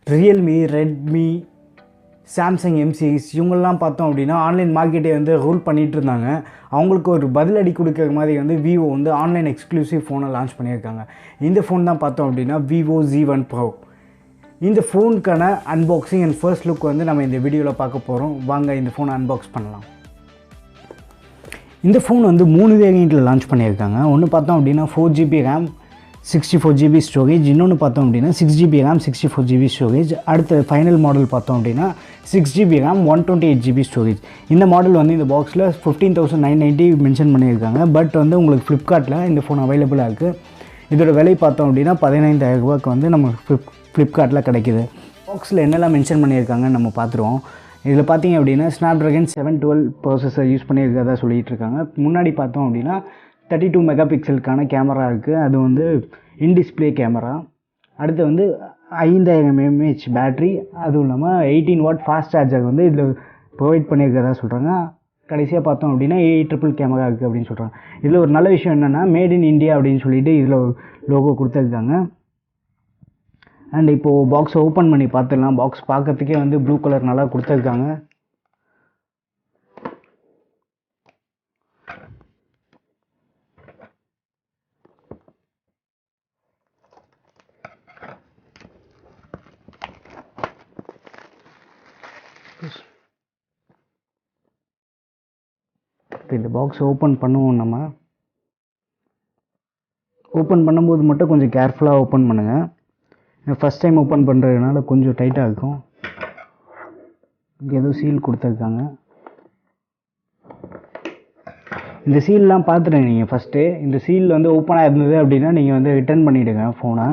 Realme, Redmi, Samsung M series இவங்கெல்லாம் பார்த்தோம் அப்படின்னா ஆன்லைன் மார்க்கெட்டை வந்து ரூல் பண்ணிகிட்டு இருந்தாங்க. அவங்களுக்கு ஒரு பதிலடி கொடுக்குற மாதிரி வந்து விவோ வந்து ஆன்லைன் எக்ஸ்க்ளூசிவ் ஃபோனை லான்ச் பண்ணியிருக்காங்க. இந்த ஃபோன் தான் பார்த்தோம் அப்படின்னா VIVO Z1 PRO. இந்த ஃபோனுக்கான அன்பாக்சிங் அண்ட் ஃபர்ஸ்ட் லுக் வந்து நம்ம இந்த வீடியோவில் பார்க்க போகிறோம். வாங்க இந்த ஃபோனை அன்பாக்ஸ் பண்ணலாம். இந்த ஃபோன் வந்து 3 வேரியண்ட்டில் லான்ச் பண்ணியிருக்காங்க. ஒன்று பார்த்தோம் அப்படின்னா 4GB RAM 64GB ஸ்டோரேஜ், இன்னொன்று பார்த்தோம் அப்படின்னா 6GB RAM 64GB ஸ்டோரேஜ். அடுத்த ஃபைனல் மாடல் பார்த்தோம் அப்படின்னா 6GB RAM 128GB ஸ்டோரேஜ். இந்த மாடல் வந்து இந்த பாக்ஸில் 15,990 மென்ஷன் பண்ணியிருக்காங்க. பட் வந்து உங்களுக்கு ஃப்ளிப்கார்ட்டில் இந்த ஃபோன் அவைலபிளாக இருக்குது. இதோட விலை பார்த்தோம் அப்படின்னா 15,000 ரூபாய்க்கு வந்து நம்ம ஃப்ளிப்கார்ட்டில் கிடைக்கிது. பாக்ஸில் என்னெல்லாம் மென்ஷன் பண்ணியிருக்காங்கன்னு நம்ம பார்த்துருவோம். இதில் பார்த்தீங்க அப்படின்னா ஸ்னாப்ட்ராகன் 712 ப்ராசஸர் யூஸ் பண்ணியிருக்கிறதா சொல்லிகிட்டு இருக்காங்க. முன்னாடி பார்த்தோம் அப்படின்னா 32 மெகா பிக்சலுக்கான கேமரா இருக்குது. அது வந்து இன்டிஸ்பிளே கேமரா. அடுத்து வந்து 5000 mAh பேட்ரி, அதுவும் இல்லாமல் 18 வாட் ஃபாஸ்ட் சார்ஜர் வந்து இதில் ப்ரொவைட் பண்ணியிருக்கிறதா சொல்கிறாங்க. கடைசியாக பார்த்தோம் அப்படின்னா ட்ரிபிள் கேமரா இருக்குது அப்படின்னு சொல்கிறாங்க. இதில் ஒரு நல்ல விஷயம் என்னென்னா மேட் இன் இந்தியா அப்படின்னு சொல்லிட்டு இதில் லோகோ கொடுத்துருக்காங்க. அண்ட் இப்போது பாக்ஸை ஓப்பன் பண்ணி பார்த்துடலாம். பாக்ஸ் பார்க்கறதுக்கே வந்து ப்ளூ கலர் நல்லா கொடுத்துருக்காங்க. இந்த பாக்ஸ் ஓப்பன் பண்ணுவோம். நம்ம ஓப்பன் பண்ணும்போது மட்டும் கொஞ்சம் கேர்ஃபுல்லாக ஓப்பன் பண்ணுங்கள். ஃபஸ்ட் டைம் ஓப்பன் பண்ணுறதுனால கொஞ்சம் டைட்டாக இருக்கும். இங்கே ஏதோ சீல் கொடுத்துருக்காங்க. இந்த சீல்லாம் பார்த்துட்டேன் நீங்கள் ஃபஸ்ட்டு. இந்த சீல் வந்து ஓப்பனாக இருந்தது அப்படின்னா நீங்கள் வந்து ரிட்டர்ன் பண்ணிவிடுங்க ஃபோனை.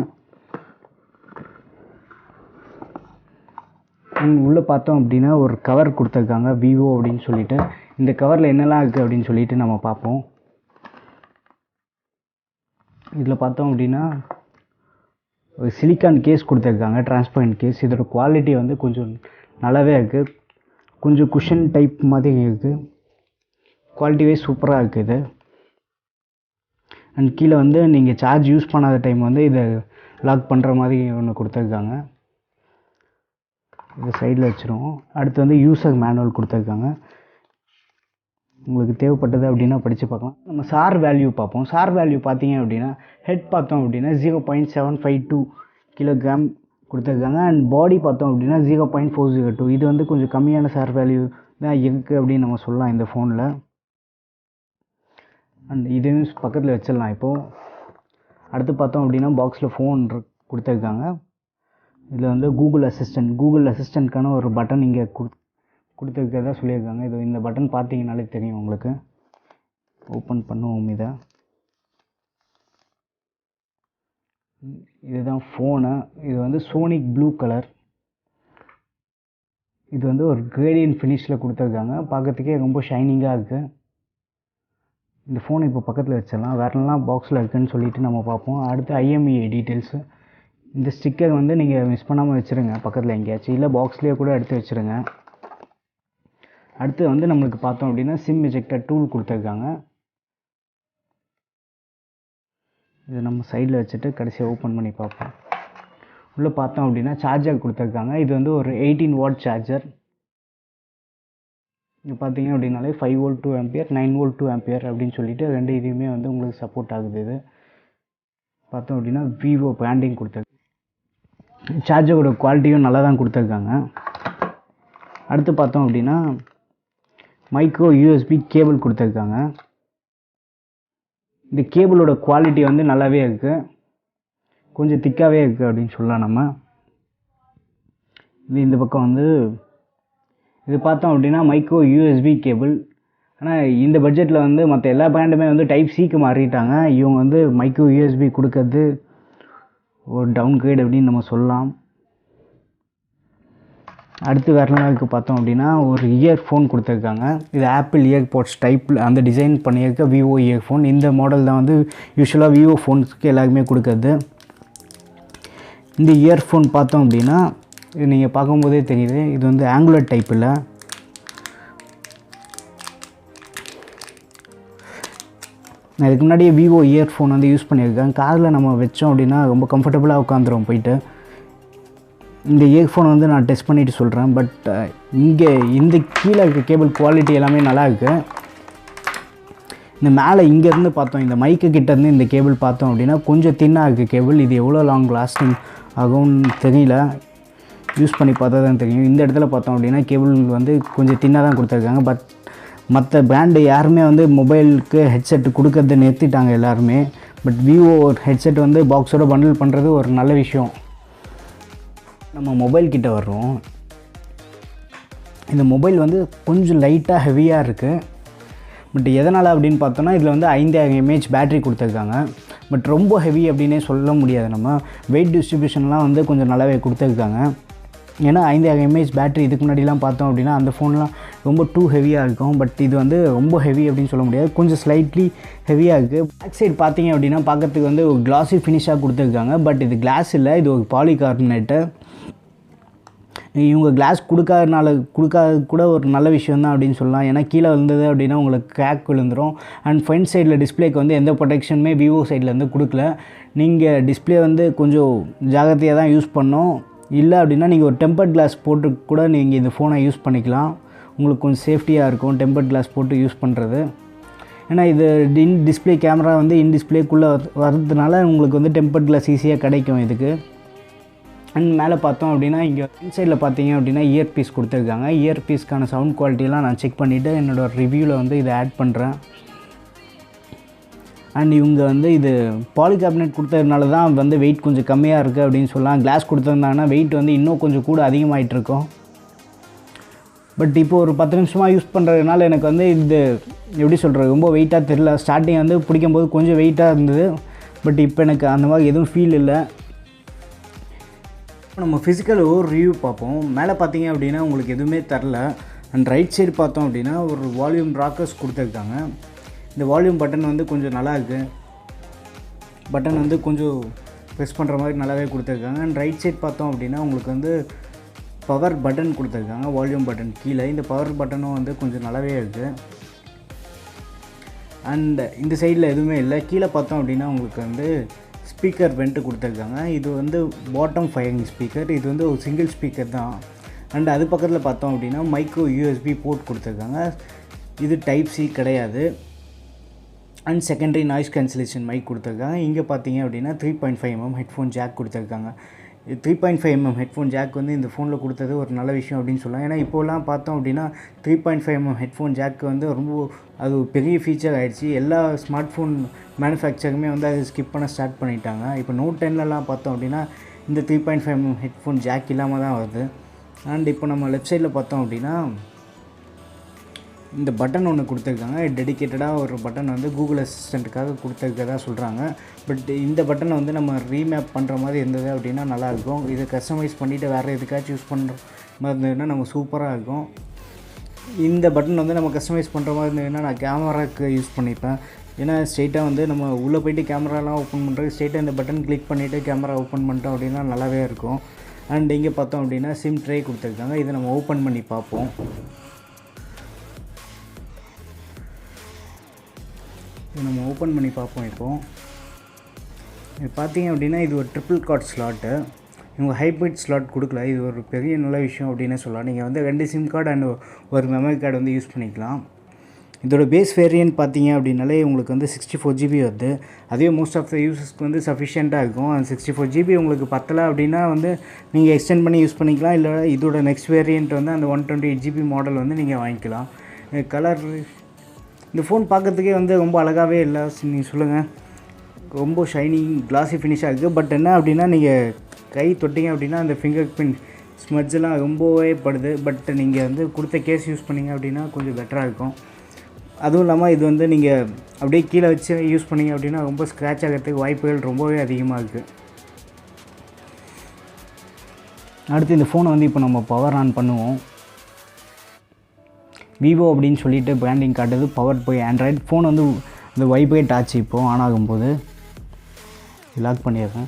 உள்ளே பார்த்தோம் அப்படின்னா ஒரு கவர் கொடுத்துருக்காங்க விவோ அப்படின்னு சொல்லிட்டு. இந்த கவரில் என்னெல்லாம் இருக்குது அப்படின்னு சொல்லிட்டு நம்ம பார்ப்போம். இதில் பார்த்தோம் அப்படின்னா ஒரு சிலிக்கான் கேஸ் கொடுத்துருக்காங்க, டிரான்ஸ்பரண்ட் கேஸ். இதோட குவாலிட்டி வந்து கொஞ்சம் நல்லாவே இருக்குது. கொஞ்சம் குஷன் டைப் மாதிரி இருக்குது. குவாலிட்டி வைஸ் சூப்பராக இருக்குது இது. அண்ட் கீழே வந்து நீங்கள் சார்ஜ் யூஸ் பண்ணாத டைம் வந்து இதை லாக் பண்ணுற மாதிரி ஒன்று கொடுத்துருக்காங்க. இதை சைடில் வச்சுருவோம். அடுத்து வந்து யூசர் மேனுவல் கொடுத்துருக்காங்க. உங்களுக்கு தேவைப்பட்டது அப்படின்னா படித்து பார்க்கலாம். நம்ம சார் வேல்யூ பார்ப்போம். சார் வேல்யூ பார்த்தீங்க அப்படின்னா ஹெட் பார்த்தோம் அப்படின்னா 0.752 கிலோகிராம் கொடுத்துருக்காங்க. அண்ட் பாடி பார்த்தோம் அப்படின்னா 0.402. இது வந்து கொஞ்சம் கம்மியான சார் வேல்யூ தான் இருக்குது அப்படின்னு நம்ம சொல்லலாம் இந்த ஃபோனில். அண்ட் இதையும் பக்கத்தில் வச்சிடலாம். இப்போது அடுத்து பார்த்தோம் அப்படின்னா பாக்ஸில் ஃபோன் கொடுத்துருக்காங்க. இதில் வந்து கூகுள் அசிஸ்டண்ட்கான ஒரு பட்டன் இங்கே கொடுத்துருக்கிறதா சொல்லியிருக்காங்க. இது இந்த பட்டன் பார்த்தீங்கனாலே தெரியும் உங்களுக்கு. ஓப்பன் பண்ணுவோம் இதை. இதுதான் ஃபோனு. இது வந்து சோனிக் ப்ளூ கலர். இது வந்து ஒரு கிரேடியன்ட் ஃபினிஷில் கொடுத்துருக்காங்க. பார்க்கறதுக்கே ரொம்ப ஷைனிங்காக இருக்குது. இந்த ஃபோனை இப்போ பக்கத்தில் வச்சிடலாம். வேறெல்லாம் பாக்ஸில் இருக்குதுன்னு சொல்லிட்டு நம்ம பார்ப்போம். அடுத்து IMEI டீட்டெயில்ஸு. இந்த ஸ்டிக்கர் வந்து நீங்கள் மிஸ் பண்ணாமல் வச்சுருங்க பக்கத்தில் எங்கேயாச்சும், இல்லை பாக்ஸ்லேயே கூட எடுத்து வச்சுருங்க. அடுத்து வந்து நம்மளுக்கு பார்த்தோம் அப்படின்னா சிம் எஜெக்டர் டூல் கொடுத்துருக்காங்க. இதை நம்ம சைடில் வச்சுட்டு கடைசியாக ஓப்பன் பண்ணி பார்ப்போம். உள்ளே பார்த்தோம் அப்படின்னா சார்ஜர் கொடுத்துருக்காங்க. இது வந்து ஒரு 18 வாட் சார்ஜர். இங்கே பார்த்தீங்க அப்படின்னாலே 5 வோல்ட் 2 ஆம்பியர் 9 வோல்ட் 2 ஆம்பியர் அப்படின்னு சொல்லிட்டு ரெண்டு இதுவுமே வந்து உங்களுக்கு சப்போர்ட் ஆகுது. இது பார்த்தோம் அப்படின்னா விவோ பிராண்டிங் கொடுத்துருக்கு. சார்ஜரோட குவாலிட்டியும் நல்லா தான் கொடுத்துருக்காங்க. அடுத்து பார்த்தோம் அப்படின்னா மைக்ரோ USB கேபிள் கொடுத்துருக்காங்க. இந்த கேபிளோட குவாலிட்டி வந்து நல்லாவே இருக்குது. கொஞ்சம் திக்காகவே இருக்குது அப்படின்னு சொல்லலாம் நம்ம. இது இந்த பக்கம் வந்து இது பார்த்தோம் அப்படின்னா மைக்ரோ USB கேபிள். ஆனால் இந்த பட்ஜெட்டில் வந்து மற்ற எல்லா பிராண்டுமே வந்து டைப் சிக்கு மாறிட்டாங்க. இவங்க வந்து மைக்ரோ USB கொடுக்கறது ஒரு டவுன் கிரேட் அப்படின்னு நம்ம சொல்லலாம். அடுத்து வேறு பார்த்தோம் அப்படின்னா ஒரு இயர்ஃபோன் கொடுத்துருக்காங்க. இது ஆப்பிள் இயர்பாட்ஸ் டைப்பில் அந்த டிசைன் பண்ணியிருக்க விவோ இயர்ஃபோன். இந்த மாடல் தான் வந்து யூஸ்வலாக விவோ ஃபோன்ஸுக்கு எல்லாருமே கொடுக்குறது. இந்த இயர்ஃபோன் பார்த்தோம் அப்படின்னா இது நீங்கள் பார்க்கும்போதே தெரியுது. இது வந்து ஆங்குலர் டைப்பில் நான் இதுக்கு முன்னாடியே விவோ இயர்ஃபோன் வந்து யூஸ் பண்ணியிருக்கேன். காரில் நம்ம வச்சோம் அப்படின்னா ரொம்ப கம்ஃபர்டபுளாக உட்காந்துரும் போயிட்டு. இந்த இயர்ஃபோன் வந்து நான் டெஸ்ட் பண்ணிவிட்டு சொல்கிறேன். பட் இங்கே இந்த கீழே இருக்க கேபிள் குவாலிட்டி எல்லாமே நல்லா இருக்குது. இந்த மேலே இங்கேருந்து பார்த்தோம், இந்த மைக்கு கிட்டேருந்து இந்த கேபிள் பார்த்தோம் அப்படின்னா கொஞ்சம் தின்னாக இருக்குது கேபிள். இது எவ்வளோ லாங் லாஸ்டிங் ஆகும்னு தெரியல, யூஸ் பண்ணி பார்த்தா தான் தெரியும். இந்த இடத்துல பார்த்தோம் அப்படின்னா கேபிள் வந்து கொஞ்சம் தின்னாக தான் கொடுத்துருக்காங்க. பட் மற்ற பிராண்டு யாருமே வந்து மொபைலுக்கு ஹெட்செட் கொடுக்கறத நிறுத்திட்டாங்க எல்லாருமே. பட் விவோ ஹெட்செட் வந்து பாக்ஸோட பண்டில் பண்ணுறது ஒரு நல்ல விஷயம். நம்ம மொபைல் கிட்ட வர்றோம். இந்த மொபைல் வந்து கொஞ்சம் லைட்டாக ஹெவியாக இருக்குது. பட் எதனால் அப்படின்னு பார்த்தோன்னா இதில் வந்து 5000 mAh பேட்ரி கொடுத்துருக்காங்க. பட் ரொம்ப ஹெவி அப்படின்னே சொல்ல முடியாது. நம்ம வெயிட் டிஸ்ட்ரிபியூஷன்லாம் வந்து கொஞ்சம் நல்லாவே கொடுத்துருக்காங்க. ஏன்னா 5000 mAh பேட்ரி இதுக்கு முன்னாடிலாம் பார்த்தோம் அப்படின்னா அந்த ஃபோன்லாம் ரொம்ப டூ ஹெவியாக இருக்கும். பட் இது வந்து ரொம்ப ஹெவி அப்படின்னு சொல்ல முடியாது, கொஞ்சம் ஸ்லைட்லி ஹெவியாக இருக்குது. பேக் சைடு பார்த்தீங்க அப்படின்னா பார்க்கறதுக்கு வந்து ஒரு கிளாஸி ஃபினிஷாக கொடுத்துருக்காங்க. பட் இது கிளாஸ் இல்லை, இது ஒரு பாலிகார்பனேட்டு. இவங்க கிளாஸ் கொடுக்காத கூட ஒரு நல்ல விஷயம் தான் அப்படின்னு சொல்லலாம். ஏன்னா கீழே விழுந்தது அப்படின்னா உங்களுக்கு கிராக் விழுந்துடும். அண்ட் ஃப்ரண்ட் சைடில் டிஸ்பிளேக்கு வந்து எந்த ப்ரொடெக்ஷனுமே விவோ சைட்லேருந்து கொடுக்கல. நீங்கள் டிஸ்பிளே வந்து கொஞ்சம் ஜாகிரதையாக தான் யூஸ் பண்ணணும். இல்லை அப்படின்னா நீங்கள் ஒரு டெம்பர்ட் கிளாஸ் போட்டு கூட நீங்கள் இந்த ஃபோனை யூஸ் பண்ணிக்கலாம். உங்களுக்கு கொஞ்சம் சேஃப்டியாக இருக்கும் டெம்பர்ட் கிளாஸ் போட்டு யூஸ் பண்ணுறது. ஏன்னா இது டிஸ்பிளே கேமரா வந்து டிஸ்பிளேக்குள்ளே வர்றதுனால உங்களுக்கு வந்து டெம்பர்ட் கிளாஸ் ஈஸியாக கிடைக்கும் இதுக்கு. அண்ட் மேலே பார்த்தோம் அப்படின்னா இங்கே இன்சைடில் பார்த்தீங்க அப்படின்னா இயர்பீஸ் கொடுத்துருக்காங்க. இயர்பீஸ்க்கான சவுண்ட் குவாலிட்டிலாம் நான் செக் பண்ணிவிட்டு என்னோடய ரிவ்யூவில் வந்து இதை ஆட் பண்ணுறேன். அண்ட் இவங்க வந்து இது பாலிகார்பனேட் கொடுத்ததுனால தான் வந்து வெயிட் கொஞ்சம் கம்மியாக இருக்குது அப்படின்னு சொல்லலாம். கிளாஸ் கொடுத்துருந்தாங்கன்னா வெயிட் வந்து இன்னும் கொஞ்சம் கூட அதிகமாகிட்டு இருக்கும். பட் இப்போ ஒரு 10 நிமிஷமாக யூஸ் பண்ணுறதுனால எனக்கு வந்து இது எப்படி சொல்கிறது, ரொம்ப வெயிட்டாக தெரியல. ஸ்டார்டிங் வந்து பிடிக்கும்போது கொஞ்சம் வெயிட்டாக இருந்தது. பட் இப்போ எனக்கு அந்த மாதிரி எதுவும் ஃபீல் இல்லை. நம்ம ஃபிசிக்கல் ஒரு ரிவ்யூ பார்ப்போம். மேலே பார்த்தீங்க அப்படின்னா உங்களுக்கு எதுவுமே தரல. அண்ட் ரைட் சைடு பார்த்தோம் அப்படின்னா ஒரு வால்யூம் ராக்கர்ஸ் கொடுத்துருக்காங்க. இந்த வால்யூம் பட்டன் வந்து கொஞ்சம் நல்லா இருக்குது. பட்டன் வந்து கொஞ்சம் ப்ரெஸ் பண்ணுற மாதிரி நல்லாவே கொடுத்துருக்காங்க. அண்ட் ரைட் சைடு பார்த்தோம் அப்படின்னா உங்களுக்கு வந்து பவர் பட்டன் கொடுத்துருக்காங்க. வால்யூம் பட்டன் கீழே இந்த பவர் பட்டனும் வந்து கொஞ்சம் நல்லாவே இருக்குது. அண்ட் இந்த சைடில் எதுவுமே இல்லை. கீழே பார்த்தோம் அப்படின்னா உங்களுக்கு வந்து ஸ்பீக்கர் வெண்ட்டு கொடுத்துருக்காங்க. இது வந்து பாட்டம் ஃபயரிங் ஸ்பீக்கர். இது வந்து ஒரு சிங்கிள் ஸ்பீக்கர் தான். அண்ட் அது பக்கத்தில் பார்த்தோம் அப்படின்னா மைக்ரோ யூஎஸ்பி போர்ட் கொடுத்துருக்காங்க. இது டைப் சி கிடையாது. And secondary noise cancellation mic கொடுத்துருக்காங்க. இங்கே பார்த்தீங்க அப்படின்னா 3.5mm ஹெட்ஃபோன் ஜாக் கொடுத்துருக்காங்க. 3.5mm ஹெட்ஃபோன் ஜாக் வந்து இந்த ஃபோனில் கொடுத்தது ஒரு நல்ல விஷயம் அப்படின்னு சொல்லலாம். ஏன்னா இப்போலாம் பார்த்தோம் அப்படின்னா 3.5mm ஹெட்ஃபோன் ஜாக் வந்து ரொம்ப அது பெரிய ஃபீச்சர் ஆகிடுச்சு. எல்லா ஸ்மார்ட் ஃபோன் மேனுஃபேக்சருமே வந்து அதை ஸ்கிப் பண்ண ஸ்டார்ட் பண்ணிட்டாங்க. இப்போ நோட் 10லலாம் பார்த்தோம் அப்படின்னா இந்த 3.5mm ஹெட்ஃபோன் ஜாக் இல்லாமல் தான் வருது. அண்ட் இப்போ நம்ம லெஃப்ட் சைடில் பார்த்தோம் அப்படின்னா இந்த பட்டன் ஒன்று கொடுத்துருக்காங்க. டெடிக்கேட்டடாக ஒரு பட்டன் வந்து கூகுள் அசிஸ்டண்ட்டுக்காக கொடுத்துருக்கதா சொல்கிறாங்க. பட் இந்த பட்டனை வந்து நம்ம ரீமேப் பண்ணுற மாதிரி இருந்தது அப்படின்னா நல்லாயிருக்கும். இதை கஸ்டமைஸ் பண்ணிவிட்டு வேறு எதுக்காச்சும் யூஸ் பண்ணுற மாதிரி இருந்ததுன்னா நம்ம சூப்பராக இருக்கும். இந்த பட்டன் வந்து நம்ம கஸ்டமைஸ் பண்ணுற மாதிரி இருந்ததுன்னா நான் கேமராவுக்கு யூஸ் பண்ணிப்பேன். ஏன்னா ஸ்ட்ரெயிட்டாக வந்து நம்ம உள்ளே போய்ட்டு கேமராலாம் ஓப்பன் பண்ணுறது ஸ்ட்ரெயிட்டாக இந்த பட்டன் கிளிக் பண்ணிவிட்டு கேமரா ஓப்பன் பண்ணிட்டோம் அப்படின்னா நல்லாவே இருக்கும். அண்ட் இங்கே பார்த்தோம் அப்படின்னா சிம் ட்ரே கொடுத்துருக்காங்க. இதை நம்ம ஓப்பன் பண்ணி பார்ப்போம். இது நம்ம ஓப்பன் பண்ணி பார்ப்போம். இப்போது பார்த்தீங்க அப்படின்னா இது ஒரு ட்ரிபிள் கார்ட் ஸ்லாட்டு. இவங்க ஹைப்ரிட் ஸ்லாட் கொடுக்கல. இது ஒரு பெரிய நல்ல விஷயம் அப்படின்னு சொல்லலாம். நீங்கள் வந்து 2 சிம் கார்டு அண்ட் ஒரு மெமரி கார்டு வந்து யூஸ் பண்ணிக்கலாம். இதோட பேஸ் வேரியன்ட் பார்த்தீங்க அப்படின்னாலே உங்களுக்கு வந்து 64 GB வருது. அதே மோஸ்ட் ஆஃப் த யூசர்ஸ்க்கு வந்து சஃபிஷியண்ட்டாக இருக்கும். அந்த 64 GB உங்களுக்கு பத்தலை அப்படின்னா வந்து நீங்கள் எக்ஸ்டெண்ட் பண்ணி யூஸ் பண்ணிக்கலாம். இல்லை இதோட நெக்ஸ்ட் வேரியன்ட் வந்து அந்த 128 GB மாடல் வந்து நீங்கள் வாங்கிக்கலாம். கலர் இந்த ஃபோன் பார்க்குறதுக்கே வந்து ரொம்ப அழகாகவே இல்லை. நீங்கள் சொல்லுங்கள், ரொம்ப ஷைனிங் கிளாஸி ஃபினிஷாக இருக்குது. பட் என்ன அப்படின்னா நீங்கள் கை தொட்டிங்க அப்படின்னா அந்த ஃபிங்கர் பிரிண்ட் ஸ்மட்ஜெலாம் ரொம்பவே படுது. பட் நீங்கள் வந்து கொடுத்த கேஸ் யூஸ் பண்ணிங்க அப்படின்னா கொஞ்சம் பெட்டராக இருக்கும். அதுவும் இல்லாமல் இது வந்து நீங்கள் அப்படியே கீழே வச்சு யூஸ் பண்ணிங்க அப்படின்னா ரொம்ப ஸ்க்ராட்ச் ஆகிறதுக்கு வாய்ப்புகள் ரொம்பவே அதிகமாக இருக்குது. அடுத்து இந்த ஃபோனை வந்து இப்போ நம்ம பவர் ஆன் பண்ணுவோம். விவோ அப்படின்னு சொல்லிட்டு பிராண்டிங் காட்டுது. பவர் போய் ஆண்ட்ராய்டு ஃபோன் வந்து இந்த வைப்ரேட் ஆச்சு. இப்போது ஆன் ஆகும்போது லாக் பண்ணிடுறேன்.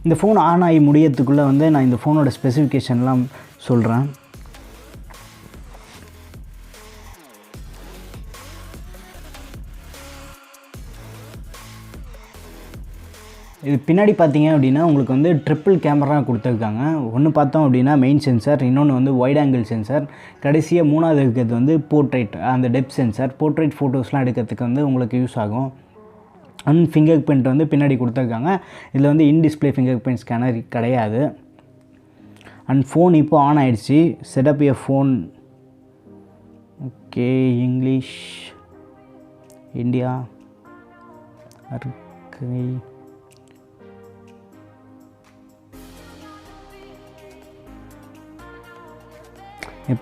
இந்த ஃபோன் ஆன் ஆகி முடியறதுக்குள்ளே வந்து நான் இந்த ஃபோனோட ஸ்பெசிஃபிகேஷன்லாம் சொல்கிறேன். இது பின்னாடி பார்த்தீங்க அப்படின்னா உங்களுக்கு வந்து ட்ரிப்பிள் கேமரா கொடுத்துருக்காங்க. ஒன்று பார்த்தோம் அப்படின்னா மெயின் சென்சார், இன்னொன்று வந்து வைட் ஆங்கிள் சென்சார், கடைசியாக மூணாவது இருக்கிறது வந்து போர்ட்ரேட், அந்த டெப்த் சென்சார். போர்ட்ரேட் ஃபோட்டோஸ்லாம் எடுக்கிறதுக்கு வந்து உங்களுக்கு யூஸ் ஆகும். அண்ட் ஃபிங்கர் பிரிண்ட் வந்து பின்னாடி கொடுத்துருக்காங்க. இதில் வந்து in display finger print scanner கிடையாது. அண்ட் ஃபோன் இப்போ ஆன் ஆகிடுச்சு. செட்டப் எ ஃபோன். ஓகே, இங்கிலீஷ், இந்தியா இருக்கை.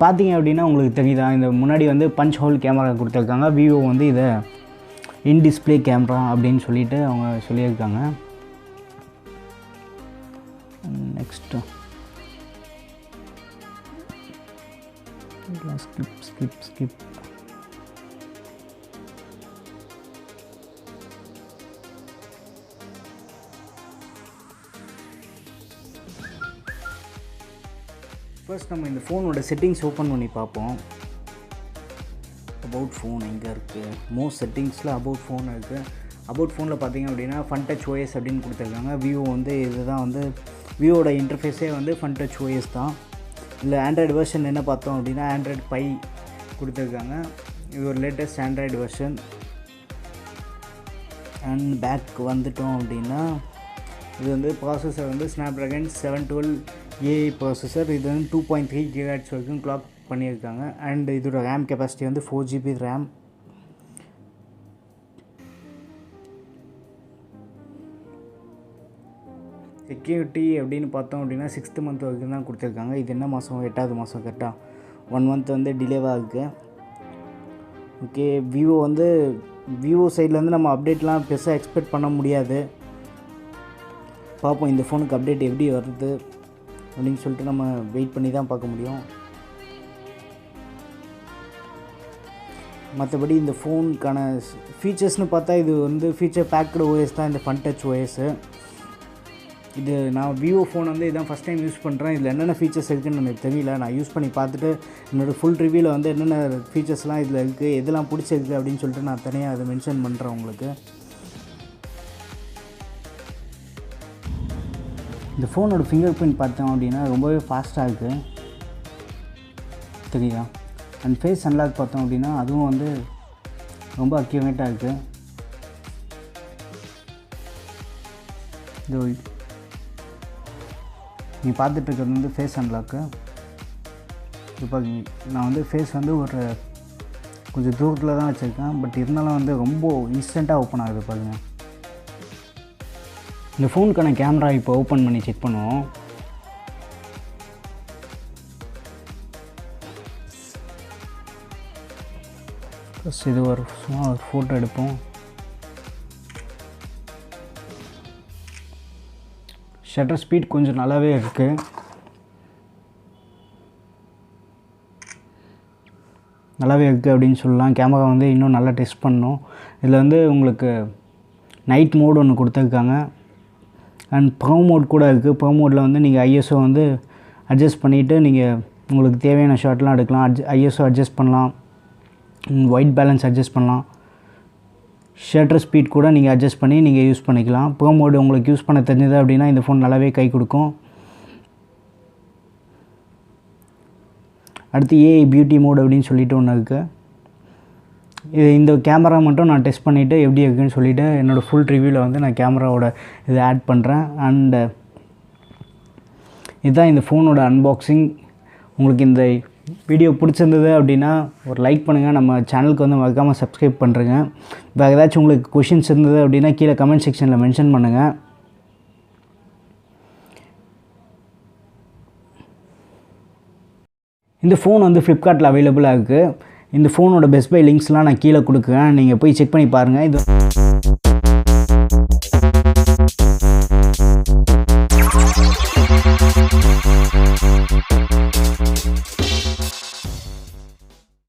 பார்த்தீங்க அப்படின்னா உங்களுக்கு தெரியுதா, இந்த முன்னாடி வந்து பஞ்ச் ஹோல் கேமரா கொடுத்துருக்காங்க. விவோ வந்து இதை இன் டிஸ்பிளே கேமரா அப்படின்னு சொல்லிட்டு அவங்க சொல்லியிருக்காங்க. Next skip. ஃபர்ஸ்ட் நம்ம இந்த ஃபோனோட செட்டிங்ஸ் ஓப்பன் பண்ணி பார்ப்போம். அபவுட் ஃபோன் எங்கே இருக்குது? மோஸ்ட் செட்டிங்ஸில் அபவுட் ஃபோன் இருக்குது. அபவுட் ஃபோனில் பார்த்தீங்க அப்படின்னா ஃபன் டச் ஓஎஸ் அப்படின்னு கொடுத்துருக்காங்க. விவோ வந்து இதுதான் வந்து விவோட இன்டர்ஃபேஸே வந்து ஃபன் டச் ஓஎஸ் தான். இல்லை ஆண்ட்ராய்டு வெர்ஷன் என்ன பார்த்தோம் அப்படின்னா ஆண்ட்ராய்டு பை கொடுத்துருக்காங்க. இது ஒரு latest Android version. And back வந்துட்டோம் அப்படின்னா இது வந்து ப்ராசஸர் வந்து ஸ்னாப்ட்ராகன் 712 ஏஐ ப்ராசஸர். இது வந்து 2.3 GHz வரைக்கும் கிளாக் பண்ணியிருக்காங்க. அண்ட் இதோட ரேம் கெப்பாசிட்டி வந்து 4 GB ரேம். செக்யூரிட்டி அப்படின்னு பார்த்தோம் அப்படின்னா 6th மந்த் வரைக்கும் தான் கொடுத்துருக்காங்க. இது என்ன மாதம்? 8வது மாதம் கரெக்டாக 1 மந்த் வந்து டிலேவாக இருக்குது. ஓகே, விவோ சைட்லேருந்து நம்ம அப்டேட்லாம் பெருசாக எக்ஸ்பெக்ட் பண்ண முடியாது. பார்ப்போம் இந்த ஃபோனுக்கு அப்டேட் எப்படி வருது அப்படின்னு சொல்லிட்டு நம்ம வெயிட் பண்ணி தான் பார்க்க முடியும். மற்றபடி இந்த ஃபோனுக்கான ஃபீச்சர்ஸ்னு பார்த்தா இது வந்து ஃபீச்சர் பேக்டு ஓஎஸ் தான் இந்த ஃபன் டச் ஓஎஸ்ஸு. இது நான் விவோ ஃபோன் வந்து இதான் ஃபஸ்ட் டைம் யூஸ் பண்ணுறேன். இதில் என்னென்ன ஃபீச்சர்ஸ் இருக்குதுன்னு எனக்கு தெரியல. நான் யூஸ் பண்ணி பார்த்துட்டு என்னோடய ஃபுல் ரிவ்யூவில் வந்து என்னென்ன ஃபீச்சர்ஸ்லாம் இதில் இருக்குது, எதெல்லாம் பிடிச்சிருக்கு அப்படின்னு சொல்லிட்டு நான் தனியாக அதை மென்ஷன் பண்ணுறேன் உங்களுக்கு. இந்த ஃபோனோட ஃபிங்கர் பிரிண்ட் பார்த்தோம் அப்படின்னா ரொம்பவே ஃபாஸ்ட்டாக இருக்குது, தெரியுதா? அண்ட் ஃபேஸ் அன்லாக் பார்த்தோம் அப்படின்னா அதுவும் வந்து ரொம்ப அக்யூரேட்டாக இருக்குது. இது நீ பார்த்துட்ருக்கிறது வந்து ஃபேஸ் அன்லாக்கு. இப்போ நான் வந்து ஃபேஸ் வந்து ஒரு கொஞ்சம் தூரத்தில் தான் வச்சுருக்கேன். பட் இருந்தாலும் வந்து ரொம்ப இன்ஸ்டண்ட்டாக ஓப்பன் ஆகுது பாருங்கள். இந்த ஃபோனுக்கான கேமரா இப்போ ஓப்பன் பண்ணி செக் பண்ணுவோம். ஃபஸ்ட் இது சும்மா ஒரு ஃபோட்டோ எடுப்போம். ஷட்டர் ஸ்பீட் கொஞ்சம் நல்லாவே இருக்குது. அப்படின்னு சொல்லலாம். கேமரா வந்து இன்னும் நல்லா டெஸ்ட் பண்ணணும். இதில் வந்து உங்களுக்கு நைட் மோட் ஒன்று கொடுத்துருக்காங்க. அண்ட் ப்ரோ மோட் கூட இருக்குது. ப்ரோ மோடில் வந்து நீங்கள் ஐஎஸ்ஓ வந்து அட்ஜஸ்ட் பண்ணிவிட்டு நீங்கள் உங்களுக்கு தேவையான ஷாட்லாம் எடுக்கலாம். ஐஎஸ்ஓ அட்ஜஸ்ட் பண்ணலாம், ஒயிட் பேலன்ஸ் அட்ஜஸ்ட் பண்ணலாம், ஷட்டர் ஸ்பீட் கூட நீங்கள் அட்ஜஸ்ட் பண்ணி நீங்கள் யூஸ் பண்ணிக்கலாம். ப்ரோ மோடு உங்களுக்கு யூஸ் பண்ண தெரிஞ்சது அப்படின்னா இந்த ஃபோன் நல்லாவே கை கொடுக்கும். அடுத்து ஏஐ பியூட்டி மோட் அப்படின்னு சொல்லிட்டு ஒன்று இருக்குது. இந்த கேமரா மட்டும் நான் டெஸ்ட் பண்ணிவிட்டு எப்படி இருக்குன்னு சொல்லிவிட்டு என்னோடய ஃபுல் ரிவ்யூவில் வந்து நான் கேமராவோட இதை ஆட் பண்ணுறேன். அண்டு இதுதான் இந்த ஃபோனோட அன்பாக்சிங். உங்களுக்கு இந்த வீடியோ பிடிச்சிருந்தது அப்படின்னா ஒரு லைக் பண்ணுங்கள். நம்ம சேனலுக்கு வந்து மறக்காமல் சப்ஸ்கிரைப் பண்ணுறேங்க. வேறு ஏதாச்சும் உங்களுக்கு கொஷின்ஸ் இருந்தது அப்படின்னா கீழே கமெண்ட் செக்ஷனில் மென்ஷன் பண்ணுங்கள். இந்த ஃபோன் வந்து ஃப்ளிப்கார்ட்டில் அவைலபிளாக இருக்குது. இந்த ஃபோனோட பெஸ்ட் பை லிங்க்ஸ்லாம் நான் கீழே கொடுக்குறேன். நீங்கள் போய் செக் பண்ணி பாருங்கள். இது